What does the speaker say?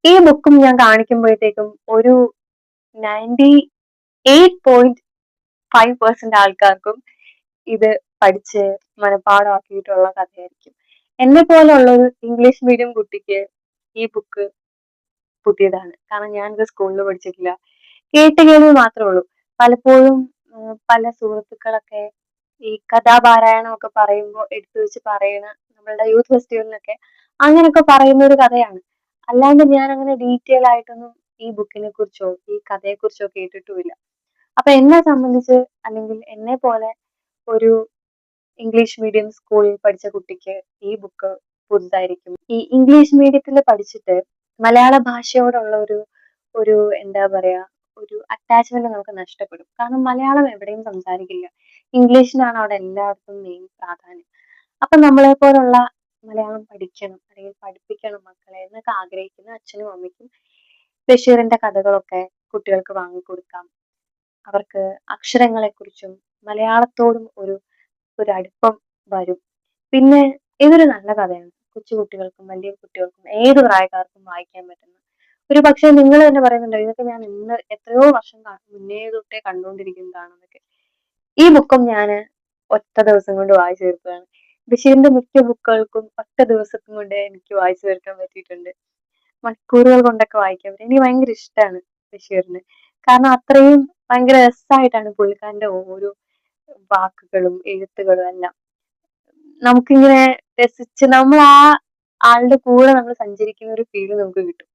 ഈ ബുക്കും ഞാൻ കാണിക്കുമ്പോഴത്തേക്കും ഒരു 98.5% ആൾക്കാർക്കും ഇത് പഠിച്ച് മനഃപാഠമാക്കിയിട്ടുള്ള കഥയായിരിക്കും. എന്നെ പോലുള്ള ഒരു ഇംഗ്ലീഷ് മീഡിയം കുട്ടിക്ക് ഈ ബുക്ക് പുതിയതാണ്. കാരണം ഞാനിത് സ്കൂളിൽ പഠിച്ചിട്ടില്ല. കേട്ടുകേൾവി മാത്രമേ ഉള്ളൂ. പലപ്പോഴും പല സുഹൃത്തുക്കളൊക്കെ ഈ കഥാപാരായണം ഒക്കെ പറയുമ്പോൾ എടുത്തു വെച്ച് പറയണ നമ്മളുടെ യൂത്ത് ഫെസ്റ്റിവലിനൊക്കെ അങ്ങനെയൊക്കെ പറയുന്ന ഒരു കഥയാണ്. അല്ലാണ്ട് ഞാൻ അങ്ങനെ ഡീറ്റെയിൽ ആയിട്ടൊന്നും ഈ ബുക്കിനെ കുറിച്ചോ ഈ കഥയെ കുറിച്ചോ കേട്ടിട്ടുമില്ല. അപ്പൊ എന്നെ സംബന്ധിച്ച് അല്ലെങ്കിൽ എന്നെ പോലെ ഒരു ഇംഗ്ലീഷ് മീഡിയം സ്കൂളിൽ പഠിച്ച കുട്ടിക്ക് ഈ ബുക്ക് പുതുതായിരിക്കും. ഈ ഇംഗ്ലീഷ് മീഡിയത്തിൽ പഠിച്ചിട്ട് മലയാള ഭാഷയോടുള്ള ഒരു ഒരു എന്താ പറയാ ഒരു അറ്റാച്ച്മെന്റ് നമുക്ക് നഷ്ടപ്പെടും. കാരണം മലയാളം എവിടെയും സംസാരിക്കില്ല. ഇംഗ്ലീഷിനാണ് അവിടെ എല്ലായിടത്തും മെയിൻ പ്രാധാന്യം. അപ്പൊ നമ്മളെ പോലുള്ള മലയാളം പഠിക്കണം അല്ലെങ്കിൽ പഠിപ്പിക്കണം മക്കളെ എന്നൊക്കെ ആഗ്രഹിക്കുന്ന അച്ഛനും അമ്മയ്ക്കും ബഷീറിന്റെ കഥകളൊക്കെ കുട്ടികൾക്ക് വാങ്ങിക്കൊടുക്കാം. അവർക്ക് അക്ഷരങ്ങളെക്കുറിച്ചും മലയാളത്തോടും ഒരു അടുപ്പം വരും. പിന്നെ ഇതൊരു നല്ല കഥയാണ്. കൊച്ചു കുട്ടികൾക്കും വലിയ കുട്ടികൾക്കും ഏത് പ്രായക്കാർക്കും വായിക്കാൻ പറ്റുന്ന. ഒരു പക്ഷേ നിങ്ങൾ തന്നെ പറയുന്നുണ്ടോ ഇതൊക്കെ ഞാൻ ഇന്ന് എത്രയോ വർഷം മുന്നേ തൊട്ടേ കണ്ടുകൊണ്ടിരിക്കുന്നതാണെന്നൊക്കെ. ഈ ബുക്കും ഞാൻ ഒറ്റ ദിവസം കൊണ്ട് വായിച്ചു തീർത്തതാണ്. ബഷീറിന്റെ മിക്ക ബുക്കുകൾക്കും ഒറ്റ ദിവസം കൊണ്ട് എനിക്ക് വായിച്ചു തീർക്കാൻ പറ്റിയിട്ടുണ്ട്. മണിക്കൂറുകൾ കൊണ്ടൊക്കെ വായിക്കാൻ പറ്റും. എനിക്ക് ഭയങ്കര ഇഷ്ടമാണ് ബഷീറിന്. കാരണം അത്രയും ഭയങ്കര രസമായിട്ടാണ് പുള്ളിക്കാരന്റെ ഓരോ വാക്കുകളും എഴുത്തുകളും എല്ലാം നമുക്കിങ്ങനെ രസിച്ച് നമ്മൾ ആ ആളുടെ കൂടെ നമ്മൾ സഞ്ചരിക്കുന്ന ഒരു ഫീല് നമുക്ക് കിട്ടും.